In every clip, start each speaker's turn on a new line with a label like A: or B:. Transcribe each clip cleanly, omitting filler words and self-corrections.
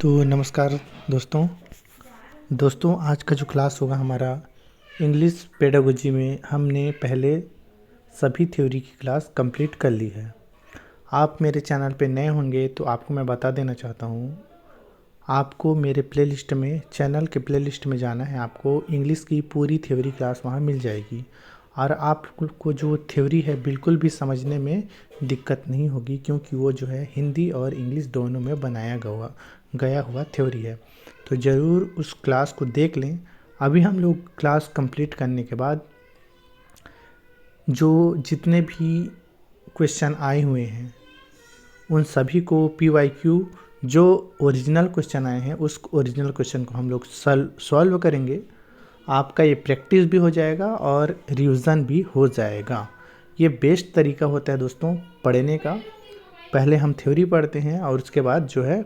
A: तो नमस्कार दोस्तों आज का जो क्लास होगा हमारा इंग्लिश पेडागोजी में हमने पहले सभी थ्योरी की क्लास कंप्लीट कर ली है। आप मेरे चैनल पे नए होंगे तो आपको मैं बता देना चाहता हूँ, आपको मेरे प्लेलिस्ट में चैनल के प्लेलिस्ट में जाना है। आपको इंग्लिश की पूरी थ्योरी क्लास वहाँ मिल जाएगी और आपको जो थ्योरी है बिल्कुल भी समझने में दिक्कत नहीं होगी, क्योंकि वो जो है हिंदी और इंग्लिश दोनों में बनाया गया हुआ थ्योरी है। तो ज़रूर उस क्लास को देख लें। अभी हम लोग क्लास कंप्लीट करने के बाद जो जितने भी क्वेश्चन आए हुए हैं उन सभी को PYQ जो ओरिजिनल क्वेश्चन आए हैं उस ओरिजिनल क्वेश्चन को हम लोग सॉल्व करेंगे। आपका ये प्रैक्टिस भी हो जाएगा और रिवीजन भी हो जाएगा। ये बेस्ट तरीका होता है दोस्तों पढ़ने का। पहले हम थ्योरी पढ़ते हैं और उसके बाद जो है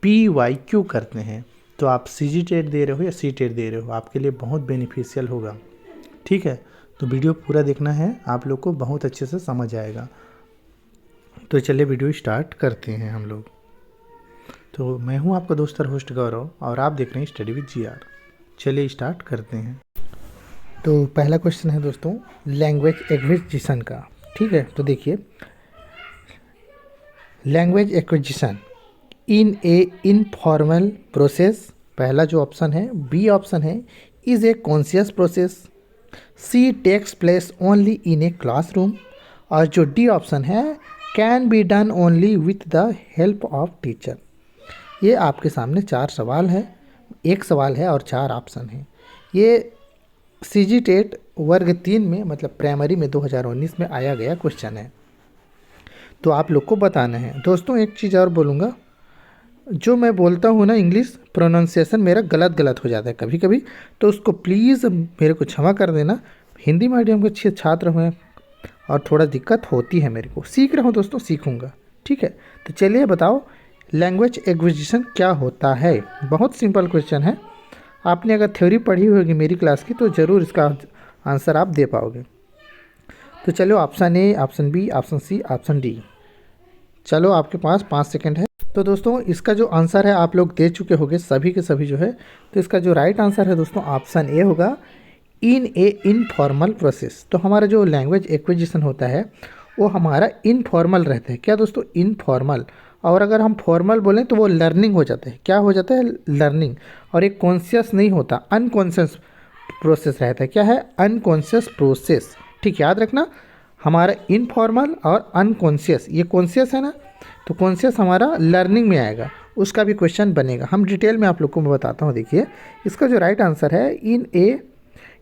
A: PYQ करते हैं। तो आप CG टेट दे रहे हो या C टेट दे रहे हो, आपके लिए बहुत बेनिफिशियल होगा। ठीक है, तो वीडियो पूरा देखना है, आप लोग को बहुत अच्छे से समझ आएगा। तो चलिए वीडियो स्टार्ट करते हैं हम लोग। तो मैं हूं आपका दोस्त और होस्ट गौरव और आप देख रहे हैं स्टडी विद GR। चलिए स्टार्ट करते हैं। तो पहला क्वेश्चन है दोस्तों लैंग्वेज एक्विजिशन का। ठीक है, तो देखिए language acquisition in a informal process, पहला जो ऑप्शन है बी ऑप्शन है, is a conscious process, C takes place only in a classroom, और जो डी ऑप्शन है can be done only with the help of teacher. ये आपके सामने चार सवाल है, एक सवाल है और चार ऑप्शन है। ये CG टेट वर्ग 3 में मतलब प्राइमरी में 2019 में आया गया क्वेश्चन है। तो आप लोग को बताना है दोस्तों। एक चीज़ और बोलूँगा, जो मैं बोलता हूँ ना इंग्लिश प्रोनाउंसिएशन मेरा गलत हो जाता है कभी कभी, तो उसको प्लीज़ मेरे को क्षमा कर देना। हिंदी मीडियम के अच्छे छात्र हैं और थोड़ा दिक्कत होती है मेरे को, सीख रहा हूँ दोस्तों, सीखूँगा। ठीक है, तो चलिए बताओ लैंग्वेज एक्विजिशन क्या होता है। बहुत सिंपल क्वेश्चन है। आपने अगर थ्योरी पढ़ी होगी मेरी क्लास की तो ज़रूर इसका आंसर आप दे पाओगे। तो चलो option A, option B, option C, option D. चलो आपके पास 5 सेकंड है। तो दोस्तों इसका जो आंसर है आप लोग दे चुके होंगे सभी के सभी जो है। तो इसका जो राइट आंसर है दोस्तों ऑप्शन ए होगा, इन ए इनफॉर्मल प्रोसेस। तो हमारा जो लैंग्वेज एक्विजिशन होता है वो हमारा इनफॉर्मल रहता है। क्या दोस्तों? इनफॉर्मल। और अगर हम फॉर्मल बोलें तो वो लर्निंग हो जाता है। क्या हो जाता है? लर्निंग। और एक कॉन्शियस नहीं होता, अनकॉन्शियस प्रोसेस रहता है। क्या है? Unconscious process. ठीक, याद रखना, हमारा इनफॉर्मल और अनकॉन्शियस, ये कॉन्शियस है ना, तो कॉन्शियस हमारा लर्निंग में आएगा, उसका भी क्वेश्चन बनेगा। हम डिटेल में आप लोग को मैं बताता हूँ। देखिए इसका जो राइट आंसर है इन a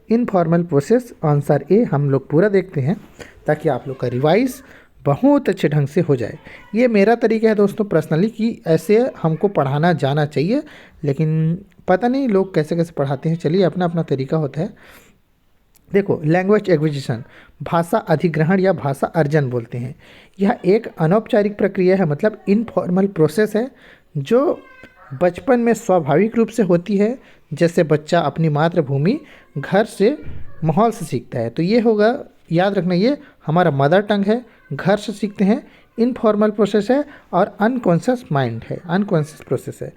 A: informal process, answer A हम लोग पूरा देखते हैं ताकि आप लोग का रिवाइज बहुत अच्छे ढंग से हो जाए। ये मेरा तरीका है दोस्तों पर्सनली कि ऐसे हमको पढ़ाना जाना चाहिए, लेकिन पता नहीं लोग कैसे कैसे पढ़ाते हैं। चलिए अपना अपना तरीका होता है। देखो लैंग्वेज एक्विजिशन भाषा अधिग्रहण या भाषा अर्जन बोलते हैं। यह एक अनौपचारिक प्रक्रिया है, मतलब इनफॉर्मल प्रोसेस है जो बचपन में स्वाभाविक रूप से होती है। जैसे बच्चा अपनी मातृभूमि घर से माहौल से सीखता है, तो ये होगा, याद रखना, ये हमारा मदर टंग है, घर से सीखते हैं। इनफॉर्मल प्रोसेस है और अनकॉन्शियस माइंड है, अनकॉन्शियस प्रोसेस है।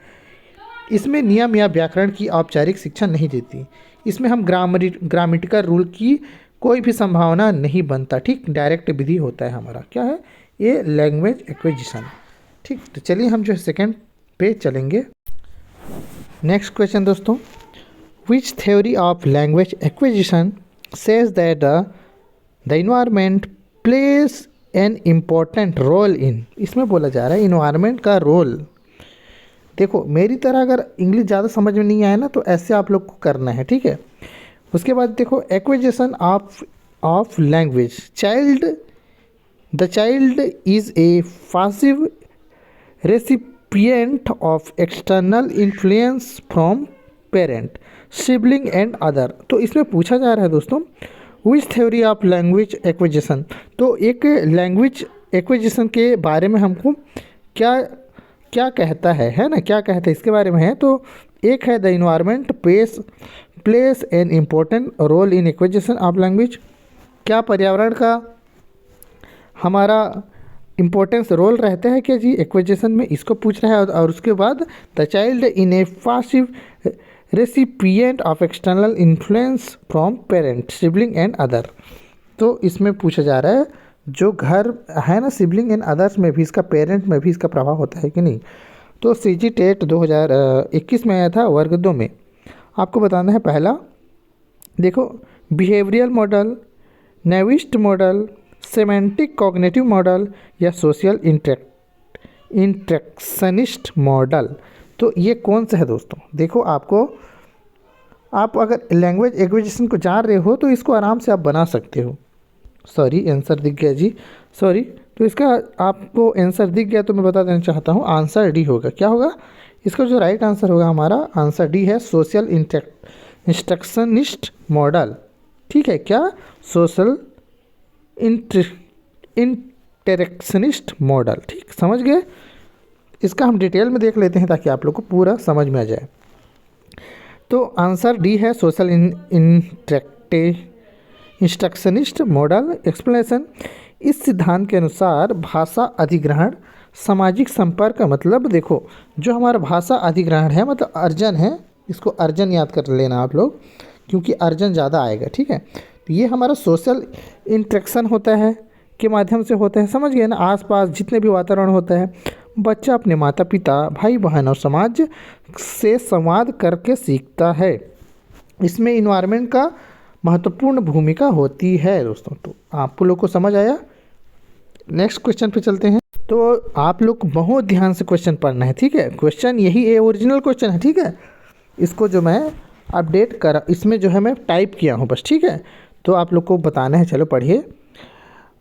A: इसमें नियम या व्याकरण की औपचारिक शिक्षा नहीं देती। इसमें हम ग्रामेटिकल रूल की कोई भी संभावना नहीं बनता। ठीक, डायरेक्ट विधि होता है हमारा। क्या है? ये लैंग्वेज एक्विजिशन। ठीक, तो चलिए हम जो है सेकेंड पे चलेंगे। नेक्स्ट क्वेश्चन दोस्तों, which theory of language acquisition says that the environment plays an important role in. इसमें बोला जा रहा है इन्वायरमेंट का रोल। देखो मेरी तरह अगर इंग्लिश ज़्यादा समझ में नहीं आया ना तो ऐसे आप लोग को करना है। ठीक है, उसके बाद देखो acquisition of language, the child is a passive recipient of external influence from parent, sibling and other. तो इसमें पूछा जा रहा है दोस्तों which theory of language acquisition. तो एक लैंग्वेज एक्विजिशन के बारे में हमको क्या क्या कहता है ना, क्या कहता है इसके बारे में है। तो एक है the environment plays an important role in acquisition of language. क्या पर्यावरण का हमारा इम्पोर्टेंस रोल रहता है क्या जी एक्विजिशन में, इसको पूछ रहा है। और उसके बाद the child in A passive recipient of external influence from parent sibling and other. तो इसमें पूछा जा रहा है जो घर है ना सिबलिंग एंड अदर्स में भी इसका, पेरेंट में भी इसका प्रभाव होता है कि नहीं। तो सीजी टेट 2021 में आया था वर्ग 2 में। आपको बताना है पहला, देखो behavioural model, nativist model, semantic cognitive model या सोशल इंट्रैक्शनिस्ट मॉडल। तो ये कौन सा है दोस्तों। देखो आप अगर लैंग्वेज एक्विजिशन को जान रहे हो तो इसको आराम से आप बना सकते हो। सॉरी आंसर दिख गया जी, सॉरी। तो इसका आपको आंसर दिख गया तो मैं बता देना चाहता हूँ आंसर डी होगा। क्या होगा इसका जो राइट आंसर होगा हमारा, आंसर डी है सोशल इंस्ट्रक्शनिस्ट मॉडल। ठीक है, क्या सोशल इंटरेक्शनिस्ट मॉडल। ठीक समझ गए। इसका हम डिटेल में देख लेते हैं ताकि आप लोग को पूरा समझ में आ जाए। तो आंसर डी है सोशल इंस्ट्रक्शनिस्ट मॉडल। एक्सप्लेनेशन, इस सिद्धांत के अनुसार भाषा अधिग्रहण सामाजिक संपर्क का मतलब, देखो जो हमारा भाषा अधिग्रहण है मतलब अर्जन है, इसको अर्जन याद कर लेना आप लोग क्योंकि अर्जन ज़्यादा आएगा। ठीक है, तो ये हमारा सोशल इंट्रैक्शन होता है के माध्यम से होता है। समझ गए ना, आसपास जितने भी वातावरण होता है बच्चा अपने माता पिता भाई बहन और समाज से संवाद करके सीखता है। इसमें इन्वायरमेंट का महत्वपूर्ण भूमिका होती है दोस्तों। तो आप लोग को समझ आया। नेक्स्ट क्वेश्चन पे चलते हैं। तो आप लोग को बहुत ध्यान से क्वेश्चन पढ़ना है। ठीक है, क्वेश्चन यही है, ओरिजिनल क्वेश्चन है। ठीक है, इसको जो मैं अपडेट करा, इसमें जो है मैं टाइप किया हूँ बस। ठीक है, तो आप लोग को बताना है। चलो पढ़िए।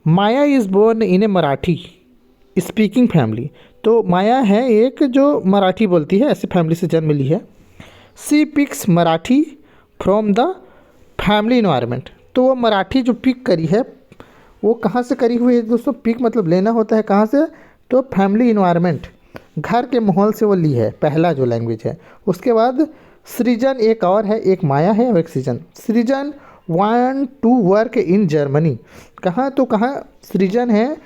A: Maya is born in a Marathi speaking family. तो माया है एक जो मराठी बोलती है, ऐसे फैमिली से जन्म ली है। She picks Marathi from the family environment. तो वो मराठी जो पिक करी है वो कहाँ से करी हुई है दोस्तों। पिक मतलब लेना होता है कहाँ से, तो फैमिली इन्वायरमेंट, घर के माहौल से वो ली है, पहला जो लैंग्वेज है। उसके बाद सृजन एक और है, एक माया है और एक Srijan. Srijan want to work in Germany. कहाँ, तो कहाँ सृजन है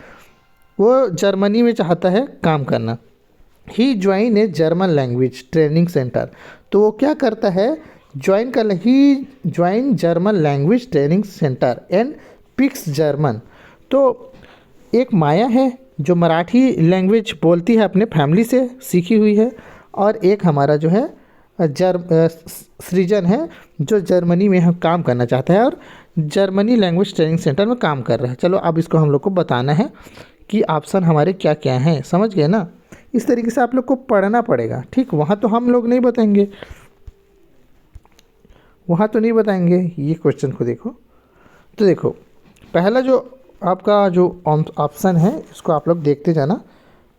A: वो जर्मनी में चाहता है काम करना। He join a German language training centre. तो वो क्या करता है, ज्वाइन कर, he join German language training centre and picks German. तो एक माया है जो मराठी लैंग्वेज बोलती है, अपने फैमिली से सीखी हुई है। और एक हमारा जो है सृजन है जो जर्मनी में हम काम करना चाहता है और जर्मनी लैंग्वेज ट्रेनिंग सेंटर में काम कर रहा है। चलो अब इसको हम लोग को बताना है कि ऑप्शन हमारे क्या क्या हैं। समझ गए ना, इस तरीके से आप लोग को पढ़ना पड़ेगा। ठीक, वहाँ तो हम लोग नहीं बताएंगे, वहाँ तो नहीं बताएंगे। ये क्वेश्चन को देखो। तो देखो पहला जो आपका जो ऑप्शन है इसको आप लोग देखते जाना।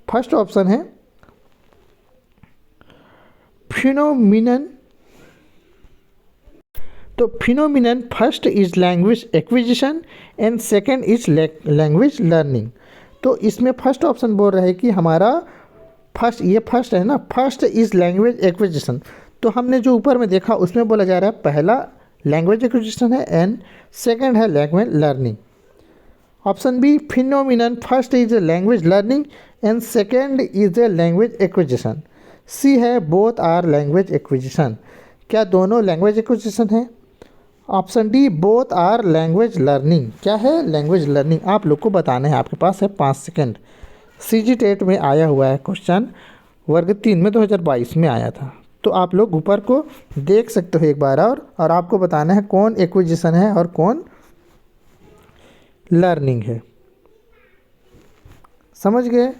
A: फर्स्ट ऑप्शन है फिनोमिनन। तो phenomenon first is language acquisition and second is language learning. तो इसमें फर्स्ट ऑप्शन बोल रहा है कि हमारा फर्स्ट, ये फर्स्ट है ना, फर्स्ट इज लैंग्वेज एक्विजिशन। तो हमने जो ऊपर में देखा उसमें बोला जा रहा है पहला लैंग्वेज एक्विजिशन है एंड सेकंड है language learning. Option B phenomenon first is a language learning and second is a language acquisition. C है बोथ आर लैंग्वेज एक्विजिशन। क्या दोनों लैंग्वेज एक्विजिशन है। Option D both are language learning. क्या है, language learning. आप लोग को बताना है, आपके पास है 5 सेकंड। सीजी टेट में आया हुआ है क्वेश्चन, वर्ग 3 में 2022 में आया था। तो आप लोग ऊपर को देख सकते हो एक बार और आपको बताना है कौन एक्विजिशन है और कौन लर्निंग है। समझ गए।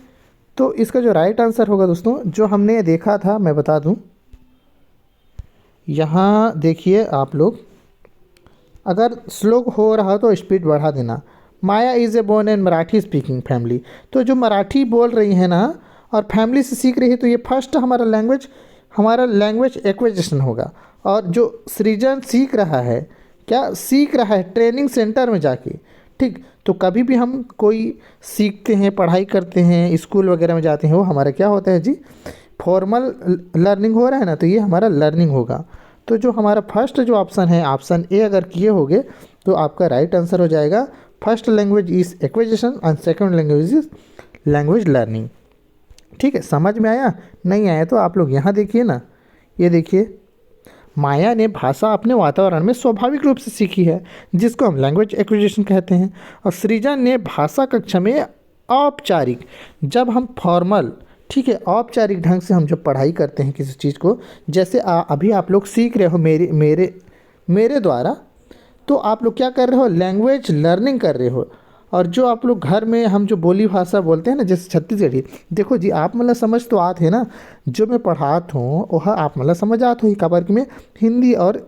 A: तो इसका जो राइट आंसर होगा दोस्तों, जो हमने देखा था मैं बता दूं, यहाँ देखिए आप लोग, अगर स्लो हो रहा तो स्पीड बढ़ा देना। Maya is a born in Marathi speaking family. तो जो मराठी बोल रही है ना और फैमिली से सीख रही है, तो ये फर्स्ट हमारा लैंग्वेज एक्विजिशन होगा। और जो सृजन सीख रहा है, क्या सीख रहा है, ट्रेनिंग सेंटर में जाके। ठीक, तो कभी भी हम कोई सीखते हैं, पढ़ाई करते हैं, स्कूल वगैरह में जाते हैं, वो हमारा क्या होता है जी, फॉर्मल लर्निंग हो रहा है ना, तो ये हमारा लर्निंग होगा। तो जो हमारा फर्स्ट जो ऑप्शन है, ऑप्शन ए अगर किए होगे तो आपका राइट आंसर हो जाएगा first language is acquisition and second language is language learning. ठीक है, समझ में आया? नहीं आया तो आप लोग यहाँ देखिए ना, ये देखिए, माया ने भाषा अपने वातावरण में स्वाभाविक रूप से सीखी है, जिसको हम लैंग्वेज एक्विजिशन कहते हैं। और सृजन ने भाषा कक्षा में औपचारिक, जब हम फॉर्मल, ठीक है, औपचारिक ढंग से हम जब पढ़ाई करते हैं किसी चीज़ को, जैसे अभी आप लोग सीख रहे हो मेरे मेरे मेरे द्वारा, तो आप लोग क्या कर रहे हो? लैंग्वेज लर्निंग कर रहे हो। और जो आप लोग घर में हम जो बोली भाषा बोलते हैं ना, जैसे छत्तीसगढ़ी, देखो जी, आप मतलब समझ तो आत है ना, जो मैं पढ़ात हूँ वह आप मतलब समझ आत हो ही, काबर कि मैं हिंदी और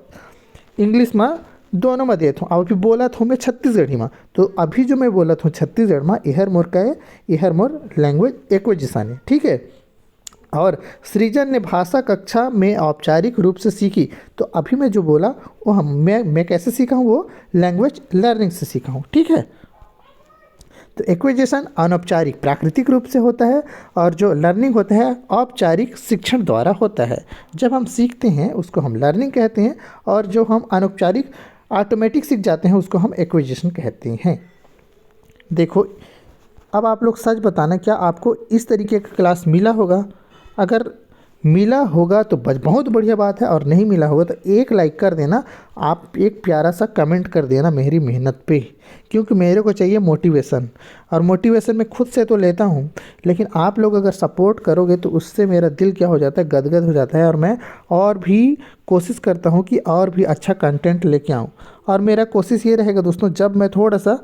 A: इंग्लिश में दोनों में देता हूँ, और फिर बोलत हूँ मैं छत्तीसगढ़ी में। तो अभी जो मैं बोलत हूँ छत्तीसगढ़ में, यहर मोर का है, यहर मोर लैंग्वेज एक्विजिशन है। ठीक है, और सृजन ने भाषा कक्षा में औपचारिक रूप से सीखी। तो अभी मैं जो बोला वो मैं कैसे सीखा हूँ? वो लैंग्वेज लर्निंग से सीखा हूँ। ठीक है, तो एक्विजिशन अनौपचारिक प्राकृतिक रूप से होता है, और जो लर्निंग होता है औपचारिक शिक्षण द्वारा होता है। जब हम सीखते हैं उसको हम लर्निंग कहते हैं, और जो हम अनौपचारिक ऑटोमेटिक सीख जाते हैं उसको हम एक्विजिशन कहते हैं। देखो, अब आप लोग सच बताना, क्या आपको इस तरीके का क्लास मिला होगा? अगर मिला होगा तो बहुत बढ़िया बात है, और नहीं मिला होगा तो एक लाइक कर देना, आप एक प्यारा सा कमेंट कर देना मेरी मेहनत पे, क्योंकि मेरे को चाहिए मोटिवेशन, और मोटिवेशन मैं खुद से तो लेता हूँ, लेकिन आप लोग अगर सपोर्ट करोगे तो उससे मेरा दिल क्या हो जाता है? गदगद हो जाता है, और मैं और भी कोशिश करता हूँ कि और भी अच्छा कंटेंट लेके आऊँ। और मेरा कोशिश ये रहेगा दोस्तों, जब मैं थोड़ा सा,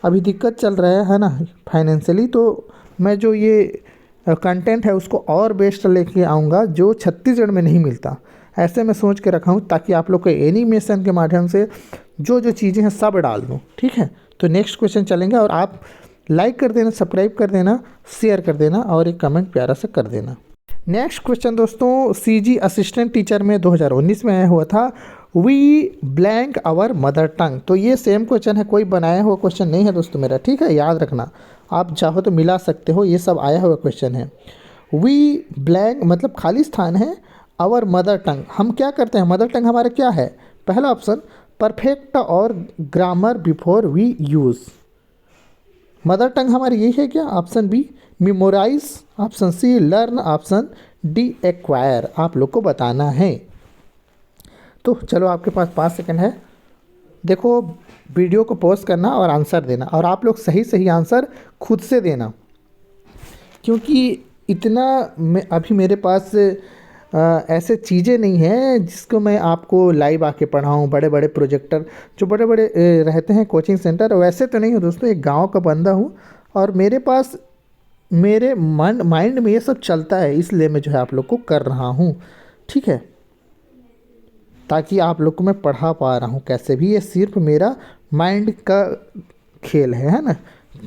A: अभी दिक्कत चल रहा है ना फाइनेंशियली, तो मैं जो ये कंटेंट है उसको और बेस्ट लेके आऊँगा जो छत्तीसगढ़ में नहीं मिलता। ऐसे मैं सोच के रखा हूँ ताकि आप लोग को एनिमेशन के माध्यम से जो जो चीज़ें हैं सब डाल दूँ। ठीक है, तो नेक्स्ट क्वेश्चन चलेंगे, और आप लाइक कर देना, सब्सक्राइब कर देना, शेयर कर देना, और एक कमेंट प्यारा सा कर देना। नेक्स्ट क्वेश्चन दोस्तों, सीजी असिस्टेंट टीचर में 2019 में आया हुआ था, we blank our mother tongue. तो ये सेम क्वेश्चन है, कोई बनाया हुआ क्वेश्चन नहीं है दोस्तों मेरा। ठीक है, याद रखना, आप चाहो तो मिला सकते हो, ये सब आया हुआ क्वेश्चन है। वी ब्लैंक मतलब खाली स्थान है, आवर मदर टंग, हम क्या करते हैं? मदर टंग हमारा क्या है? पहला option, perfect our grammar before we use. Mother tongue हमारी यही है क्या? Option B memorize, option C learn, option D acquire. आप लोग को बताना है। तो चलो, आपके पास 5 सेकंड है। देखो, वीडियो को पॉज करना और आंसर देना, और आप लोग सही सही आंसर खुद से देना, क्योंकि इतना अभी मेरे पास ऐसे चीज़ें नहीं हैं जिसको मैं आपको लाइव आके पढ़ाऊँ। बड़े बड़े प्रोजेक्टर जो बड़े बड़े रहते हैं कोचिंग सेंटर, वैसे तो नहीं हो दोस्तों, एक गांव का बंदा हूँ, और मेरे पास मेरे माइंड में ये सब चलता है, इसलिए मैं जो है आप लोग को कर रहा हूँ। ठीक है, ताकि आप लोग को मैं पढ़ा पा रहा हूँ कैसे भी, ये सिर्फ मेरा माइंड का खेल है ना,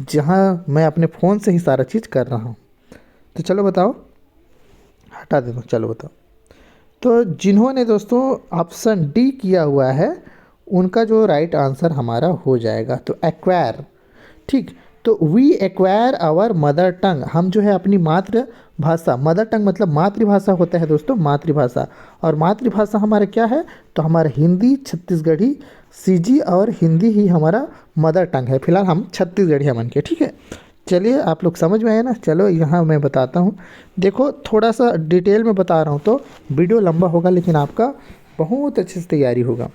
A: जहाँ मैं अपने फ़ोन से ही सारा चीज़ कर रहा हूँ। तो चलो बताओ, हटा दे दो, चलो बताओ। तो जिन्होंने दोस्तों ऑप्शन डी किया हुआ है उनका जो राइट आंसर हमारा हो जाएगा, तो एक्वायर। ठीक, तो we acquire our mother tongue, हम जो है अपनी मातृभाषा, मदर टंग मतलब मातृभाषा होता है दोस्तों, मातृभाषा। और मातृभाषा हमारा क्या है? तो हमारा हिंदी, छत्तीसगढ़ी, सीजी और हिंदी ही हमारा मदर टंग है। फिलहाल हम छत्तीसगढ़ी मन के। ठीक है, चलिए, आप लोग समझ में आए ना? चलो यहाँ मैं बताता हूँ। देखो, थोड़ा सा डिटेल में बता रहा हूँ तो वीडियो लंबा होगा, लेकिन आपका बहुत अच्छे से तैयारी होगा।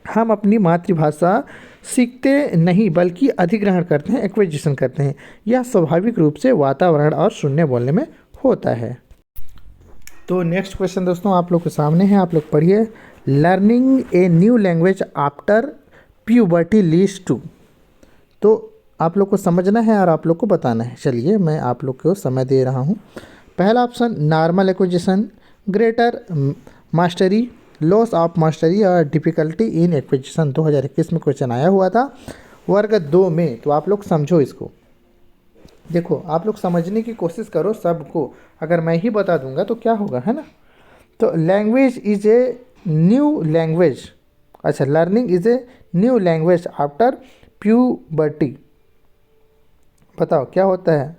A: हम अपनी मातृभाषा सीखते नहीं बल्कि अधिग्रहण करते हैं, एक्विजिशन करते हैं। यह स्वाभाविक रूप से वातावरण और शून्य बोलने में होता है। तो नेक्स्ट क्वेश्चन दोस्तों आप लोग के सामने है, आप लोग पढ़िए। Learning a new language after puberty leads to. तो आप लोग को समझना है और आप लोग को बताना है। चलिए, मैं आप लोग को समय दे रहा हूँ। पहला option, normal acquisition, greater mastery, loss of mastery और डिफ़िकल्टी इन एक्विजिशन। 2021 में क्वेश्चन आया हुआ था वर्ग 2 में। तो आप लोग समझो इसको। देखो, आप लोग समझने की कोशिश करो सबको, अगर मैं ही बता दूंगा तो क्या होगा, है ना। तो language is a new language, अच्छा, learning is a new language after puberty. बताओ क्या होता है,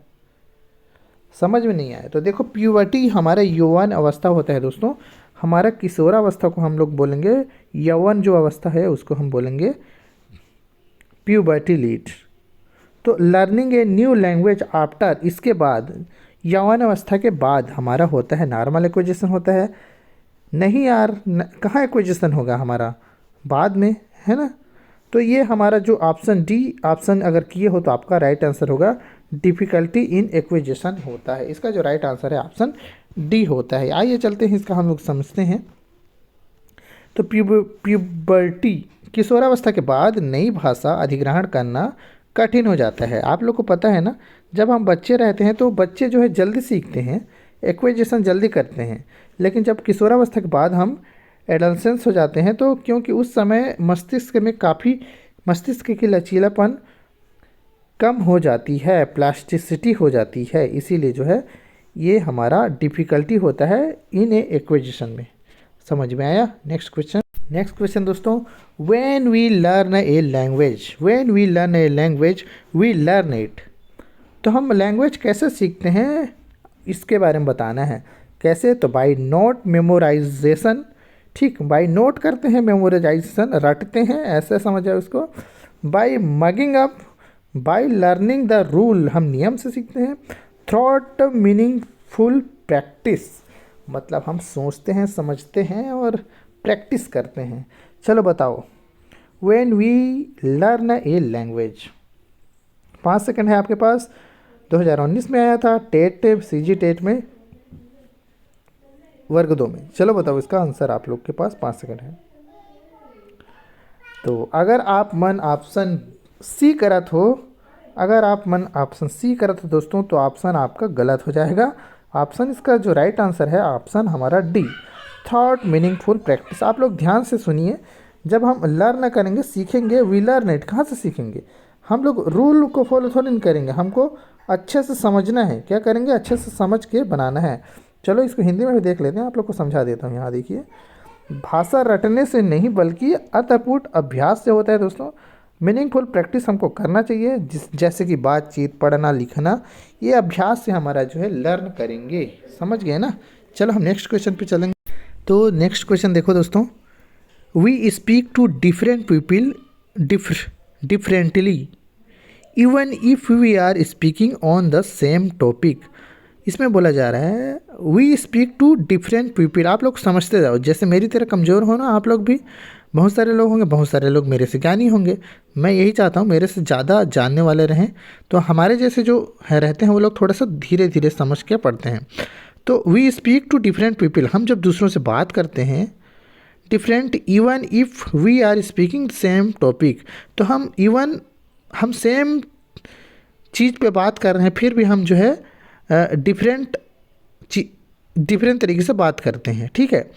A: समझ में नहीं आया तो देखो, प्यूबर्टी हमारा यौवन अवस्था होता है दोस्तों। हमारा किशोरावस्था को हम लोग बोलेंगे, यौवन जो अवस्था है उसको हम बोलेंगे प्यूबर्टी लीड। तो learning a new language after, इसके बाद यौवन अवस्था के बाद हमारा होता है नॉर्मल एक्विजिशन होता है। नहीं यार, कहाँ एक्विजिशन होगा हमारा, बाद में, है ना। तो ये हमारा जो ऑप्शन डी ऑप्शन अगर किए हो तो आपका राइट आंसर होगा डिफ़िकल्टी इन एक्विजिशन होता है। इसका जो राइट आंसर है ऑप्शन डी होता है। आइए चलते हैं, इसका हम लोग समझते हैं। तो प्यूबर्टी, किशोरावस्था के बाद नई भाषा अधिग्रहण करना कठिन हो जाता है। आप लोग को पता है ना, जब हम बच्चे रहते हैं तो बच्चे जो है जल्दी सीखते हैं, एक्विजिशन जल्दी करते हैं। लेकिन जब किशोरावस्था के बाद हम एडोलसेंस हो जाते हैं तो क्योंकि उस समय मस्तिष्क में काफ़ी, मस्तिष्क की लचीलापन कम हो जाती है, प्लास्टिसिटी हो जाती है, इसीलिए जो है ये हमारा डिफ़िकल्टी होता है इन ए एक्विजिशन में। समझ में आया। नेक्स्ट क्वेश्चन दोस्तों, when we learn a language, when we learn a language we learn it. तो हम लैंग्वेज कैसे सीखते हैं इसके बारे में बताना है। कैसे, तो बाय नोट मेमोराइजेशन, ठीक, बाय नोट करते हैं, मेमोराइजेशन रटते हैं, ऐसे समझ उसको। By mugging up, by learning the rule, हम नियम से सीखते हैं। थ्रॉट मीनिंगफुल प्रैक्टिस, मतलब हम सोचते हैं, समझते हैं और प्रैक्टिस करते हैं। चलो बताओ, when we learn a language, 5 second है आपके पास। 2019 में आया था टेट, सीजी टेट में, वर्ग 2 में। चलो बताओ इसका आंसर, आप लोग के पास 5 सेकंड है। तो अगर आप मन ऑप्शन सी करत हो, अगर आप मन ऑप्शन सी करत हो दोस्तों, तो ऑप्शन आपका गलत हो जाएगा। ऑप्शन इसका जो राइट आंसर है ऑप्शन हमारा डी, थॉट मीनिंगफुल प्रैक्टिस। आप लोग ध्यान से सुनिए, जब हम लर्न करेंगे, सीखेंगे, वी लर्न इट, कहाँ से सीखेंगे हम लोग, रूल को फॉलो थोड़ी नहीं करेंगे, हमको अच्छे से समझना है। क्या करेंगे, अच्छे से समझ के बनाना है। चलो इसको हिंदी में भी देख लेते हैं, आप लोग को समझा देता हूँ। यहाँ देखिए, भाषा रटने से नहीं बल्कि अतःपूर्ण अभ्यास से होता है दोस्तों। मीनिंगफुल प्रैक्टिस हमको करना चाहिए, जैसे कि बातचीत, पढ़ना, लिखना, ये अभ्यास से हमारा जो है लर्न करेंगे। समझ गए ना। चलो हम नेक्स्ट क्वेश्चन पे चलेंगे। तो नेक्स्ट क्वेश्चन देखो दोस्तों, we speak to different people differently even if we are speaking on the same topic. इसमें बोला जा रहा है we speak to different people. आप लोग समझते जाओ, जैसे मेरी तरह कमज़ोर हो ना आप लोग भी, बहुत सारे लोग होंगे, बहुत सारे लोग मेरे से ज्ञानी होंगे। मैं यही चाहता हूँ मेरे से ज़्यादा जानने वाले रहें, तो हमारे जैसे जो है रहते हैं वो लोग थोड़ा सा धीरे धीरे समझ के पढ़ते हैं। तो we speak to different people, हम जब दूसरों से बात करते हैं, different even if we are speaking same topic, तो हम सेम चीज़ पे बात कर रहे हैं, फिर भी हम जो है डिफरेंट तरीके से बात करते हैं, ठीक है।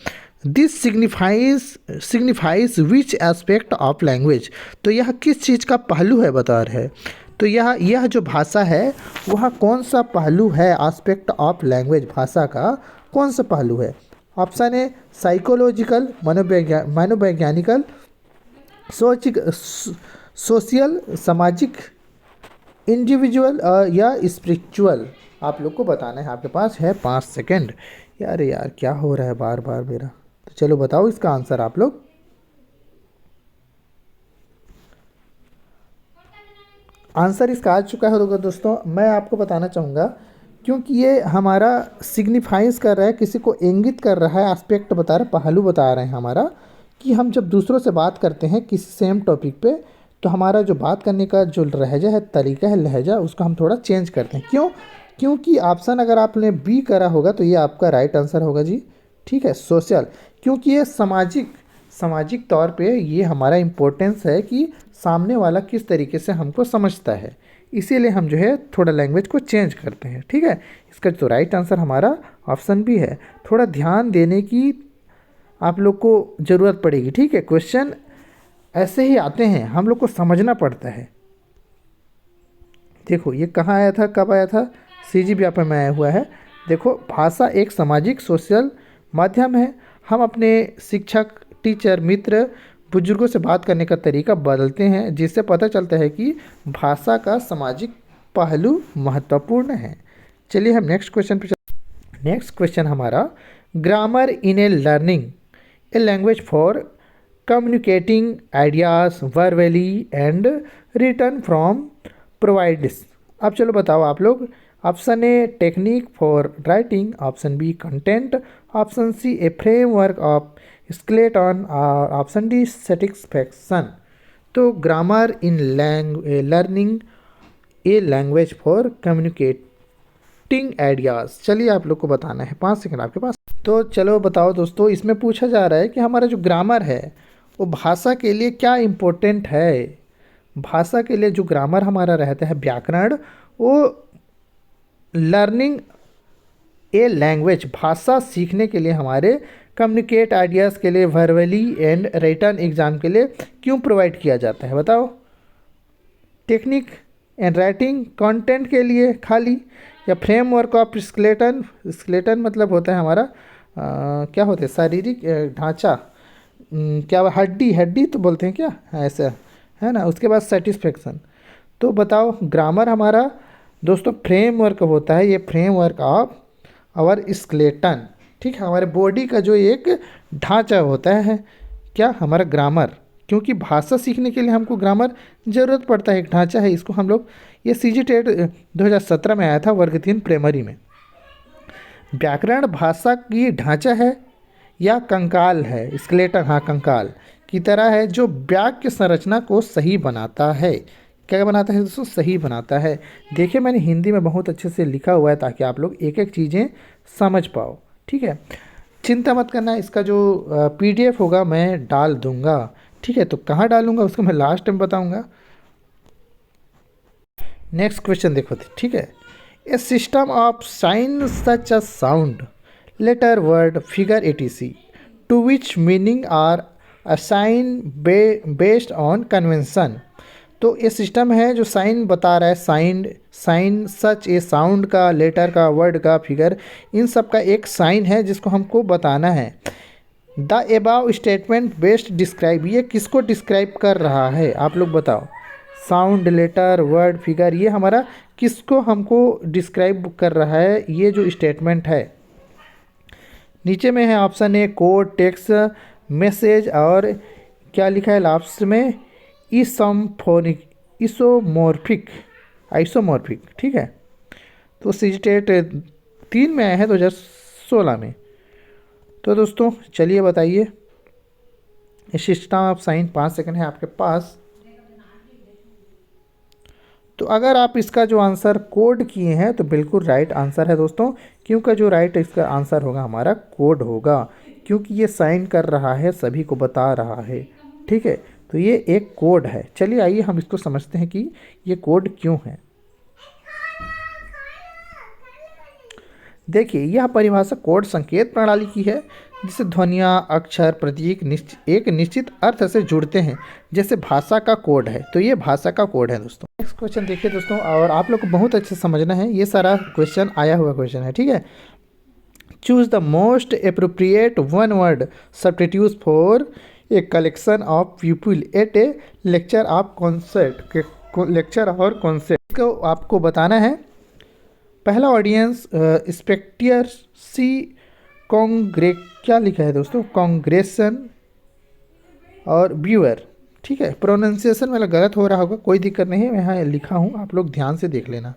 A: This signifies which aspect of language, तो यह किस चीज़ का पहलू है बता रहे हैं। तो यह जो भाषा है वह कौन सा पहलू है, एस्पेक्ट ऑफ लैंग्वेज, भाषा का कौन सा पहलू है। ऑप्शन ए साइकोलॉजिकल, मनोवैज्ञानिकल, सोशल, सामाजिक, इंडिविजुअल या स्पिरिचुअल। आप लोग को बताना है। आपके पास है 5 सेकंड। यार क्या हो रहा है बार बार मेरा। तो चलो बताओ इसका आंसर आप लोग। आंसर इसका आ चुका है दोस्तों। मैं आपको बताना चाहूँगा, क्योंकि ये हमारा सिग्निफाइज कर रहा है, किसी को इंगित कर रहा है, एस्पेक्ट बता रहा है, पहलू बता रहे हैं हमारा, कि हम जब दूसरों से बात करते हैं किसी सेम टॉपिक पे, तो हमारा जो बात करने का जो लहजा है, तरीका है, लहजा, उसको हम थोड़ा चेंज करते हैं। क्यों? क्योंकि ऑप्शन अगर आपने बी करा होगा तो ये आपका राइट आंसर होगा जी, ठीक है, सोशल। क्योंकि ये सामाजिक तौर पे ये हमारा इम्पोर्टेंस है कि सामने वाला किस तरीके से हमको समझता है, इसीलिए हम जो है थोड़ा लैंग्वेज को चेंज करते हैं, ठीक है। इसका जो राइट आंसर हमारा ऑप्शन भी है। थोड़ा ध्यान देने की आप लोग को ज़रूरत पड़ेगी, ठीक है। क्वेश्चन ऐसे ही आते हैं, हम लोग को समझना पड़ता है। देखो ये कहाँ आया था, कब आया था, CGPF में आया हुआ है। देखो, भाषा एक सामाजिक सोशल माध्यम है। हम अपने शिक्षक, टीचर, मित्र, बुजुर्गों से बात करने का तरीका बदलते हैं, जिससे पता चलता है कि भाषा का सामाजिक पहलू महत्वपूर्ण है। चलिए हम नेक्स्ट क्वेश्चन पे चलते। नेक्स्ट क्वेश्चन हमारा, grammar in a learning a language for communicating ideas verbally and written form provides. अब चलो बताओ आप लोग, option a technique for writing, option b content, option c a framework of skeleton और option d satisfaction. तो grammar in learning a language for communicating ideas. चलिए आप लोग को बताना है, 5 सेकंड आपके पास। तो चलो बताओ दोस्तों, इसमें पूछा जा रहा है कि हमारा जो ग्रामर है वो भाषा के लिए क्या इम्पोर्टेंट है। भाषा के लिए जो ग्रामर हमारा रहता है, व्याकरण, वो लर्निंग ए लैंग्वेज, भाषा सीखने के लिए, हमारे कम्युनिकेट आइडियाज़ के लिए, वर्बली एंड रिटन एग्जाम के लिए क्यों प्रोवाइड किया जाता है बताओ। टेक्निक एंड राइटिंग, कंटेंट के लिए खाली, या फ्रेमवर्क ऑफ स्केलेटन। स्केलेटन मतलब होता है हमारा क्या होता है, शारीरिक ढांचा, क्या हड्डी, हड्डी तो बोलते हैं क्या, ऐसा है ना। उसके बाद सेटिस्फेक्शन। तो बताओ ग्रामर हमारा दोस्तों फ्रेमवर्क होता है, ये फ्रेमवर्क ऑफ आवर स्केलेटन, ठीक है, हमारे बॉडी का जो एक ढांचा होता है क्या, हमारा ग्रामर। क्योंकि भाषा सीखने के लिए हमको ग्रामर ज़रूरत पड़ता है, एक ढांचा है। इसको हम लोग, ये CG टेट 2017 में आया था, वर्ग 3 प्राइमरी में। व्याकरण भाषा की ढांचा है या कंकाल है, स्केलेटन, हाँ कंकाल की तरह है, जो वाक्य संरचना को सही बनाता है। क्या बनाता है दोस्तों, सही बनाता है। देखिए मैंने हिंदी में बहुत अच्छे से लिखा हुआ है ताकि आप लोग एक एक चीज़ें समझ पाओ, ठीक है। चिंता मत करना, इसका जो PDF होगा मैं डाल दूंगा, ठीक है। तो कहाँ डालूंगा उसको मैं लास्ट में बताऊंगा। नेक्स्ट क्वेश्चन देखो, ठीक है। A system of sign such a sound, letter, word, figure etc to which meaning are assign based on convention. तो ये सिस्टम है जो साइन बता रहा है, साइन सच ए साउंड का, लेटर का, वर्ड का, फिगर, इन सब का एक साइन है जिसको हमको बताना है। The above statement best describe, ये किसको डिस्क्राइब कर रहा है आप लोग बताओ। साउंड, लेटर, वर्ड, फिगर, ये हमारा किसको हमको डिस्क्राइब कर रहा है, ये जो स्टेटमेंट है। नीचे में है option A code, text, message, और क्या लिखा है लास्ट में, इसोमोर्फिक, आइसोमॉर्फिक, ठीक है। तो CG टेट 3 में आया है 2016 में। तो दोस्तों चलिए बताइए, सिस्टम ऑफ साइन, 5 सेकंड है आपके पास। तो अगर आप इसका जो आंसर कोड किए हैं तो बिल्कुल राइट आंसर है दोस्तों, क्योंकि जो राइट इसका आंसर होगा हमारा कोड होगा, क्योंकि ये साइन कर रहा है, सभी को बता रहा है, ठीक है। तो ये एक कोड है। चलिए आइए हम इसको समझते हैं कि ये कोड क्यों है। देखिए यह परिभाषा कोड संकेत प्रणाली की है, जिससे ध्वनियाँ, अक्षर, प्रतीक एक निश्चित अर्थ से जुड़ते हैं, जैसे भाषा का कोड है। तो ये भाषा का कोड है दोस्तों। नेक्स्ट क्वेश्चन देखिए दोस्तों, और आप लोग को बहुत अच्छे से समझना है, ये सारा क्वेश्चन आया हुआ क्वेश्चन है, ठीक है। Choose the most appropriate one word substitute for a collection of people at A lecture of concept, lecture और कॉन्सेप्ट को आपको बताना है। पहला ऑडियंस, स्पेक्टियर, सी क्या लिखा है दोस्तों, कांग्रेसन, और व्यूअर, ठीक है। प्रोनाउंसिएशन वाला गलत हो रहा होगा, कोई दिक्कत नहीं है, मैं यहाँ लिखा हूँ, आप लोग ध्यान से देख लेना,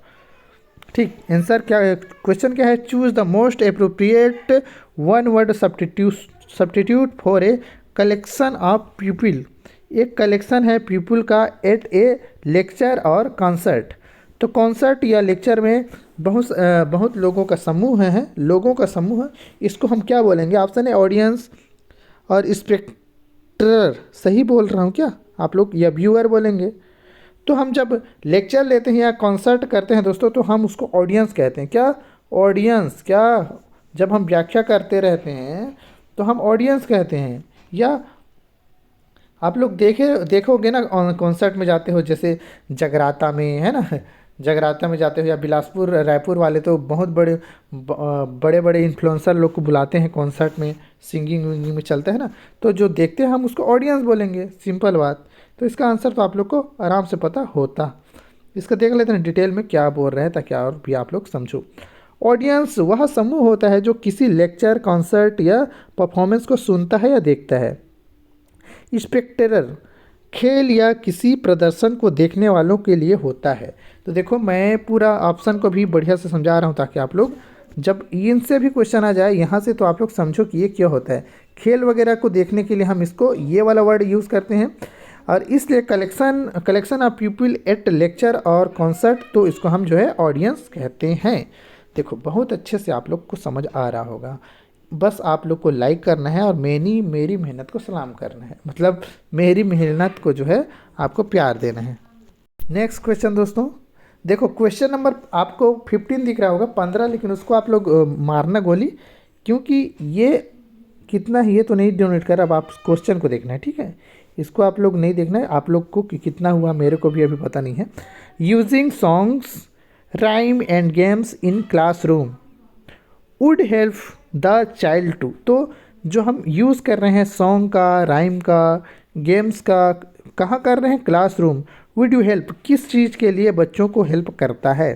A: ठीक। आंसर क्या है, क्वेश्चन क्या है, choose the most appropriate one word substitute for a collection of people. एक कलेक्शन है पीपल का एट ए लेक्चर और कॉन्सर्ट। तो कॉन्सर्ट या लेक्चर में बहुत लोगों का समूह है, लोगों का समूह है, इसको हम क्या बोलेंगे। ऑप्शन है ऑडियंस और स्पेक्टर, सही बोल रहा हूँ क्या आप लोग, या व्यूअर बोलेंगे। तो हम जब लेक्चर लेते हैं या कॉन्सर्ट करते हैं दोस्तों, तो हम उसको ऑडियंस कहते हैं। क्या ऑडियंस, क्या जब हम व्याख्या करते रहते हैं तो हम ऑडियंस कहते हैं। या आप लोग देखोगे ना, कॉन्सर्ट में जाते हो, जैसे जगराता में, है ना, जगराता में जाते हो, या बिलासपुर, रायपुर वाले तो बहुत बड़े बड़े इन्फ्लुएंसर लोग को बुलाते हैं कॉन्सर्ट में, सिंगिंग विंगिंग में चलता है ना, तो जो देखते हैं हम उसको ऑडियंस बोलेंगे, सिंपल बात। तो इसका आंसर तो आप लोग को आराम से पता होता। इसका देख लेते हैं डिटेल में क्या बोल रहे हैं, ताकि और भी आप लोग समझो। ऑडियंस वह समूह होता है जो किसी लेक्चर, कॉन्सर्ट या परफॉर्मेंस को सुनता है या देखता है। स्पेक्टेटर खेल या किसी प्रदर्शन को देखने वालों के लिए होता है। तो देखो मैं पूरा ऑप्शन को भी बढ़िया से समझा रहा हूँ ताकि आप लोग जब इनसे भी क्वेश्चन आ जाए यहाँ से तो आप लोग समझो कि ये क्या होता है। खेल वगैरह को देखने के लिए हम इसको ये वाला वर्ड यूज़ करते हैं, और इसलिए collection of people at lecture और कॉन्सर्ट, तो इसको हम जो है ऑडियंस कहते हैं। देखो बहुत अच्छे से आप लोग को समझ आ रहा होगा, बस आप लोग को लाइक करना है और मेरी मेहनत को सलाम करना है, मतलब मेरी मेहनत को जो है आपको प्यार देना है। नेक्स्ट क्वेश्चन दोस्तों, देखो क्वेश्चन नंबर आपको 15 दिख रहा होगा, 15, लेकिन उसको आप लोग मारना गोली, क्योंकि ये कितना है ये तो नहीं डोनेट कर, अब आप क्वेश्चन को देखना है, ठीक है। इसको आप लोग नहीं देखना है, आप लोग को कि कितना हुआ मेरे को भी अभी पता नहीं है। Using songs rhyme and games in classroom would help the child to, तो जो हम यूज़ कर रहे हैं सॉन्ग का, राइम का, गेम्स का, कहाँ कर रहे हैं, क्लासरूम। वुड यू हेल्प किस चीज़ के लिए बच्चों को हेल्प करता है।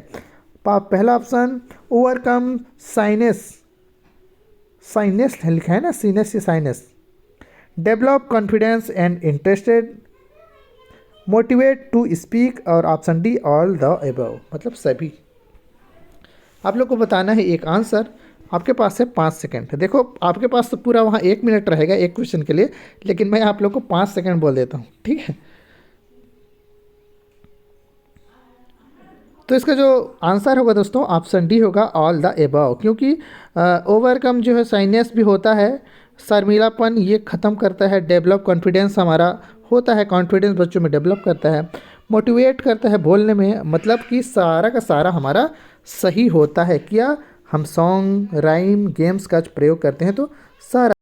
A: पहला ऑप्शन ओवरकम साइनेस, साइनेस लिखा है ना, सीनेस या shyness. Develop confidence and interested, motivate to speak, और option D all the above, मतलब सभी। आप लोग को बताना है एक आंसर, आपके पास है 5 सेकंड। देखो आपके पास तो पूरा वहाँ 1 मिनट रहेगा एक क्वेश्चन के लिए, लेकिन मैं आप लोग को 5 सेकंड बोल देता हूँ, ठीक है। तो इसका जो आंसर होगा दोस्तों ऑप्शन डी होगा ऑल द एबव, क्योंकि ओवरकम जो है साइनेस भी होता है, शर्मीलापन ये ख़त्म करता है, डेवलप कॉन्फिडेंस हमारा होता है, कॉन्फिडेंस बच्चों में डेवलप करता है, मोटिवेट करता है बोलने में, मतलब कि सारा का सारा हमारा सही होता है। क्या हम सॉन्ग राइम गेम्स का प्रयोग करते हैं तो सारा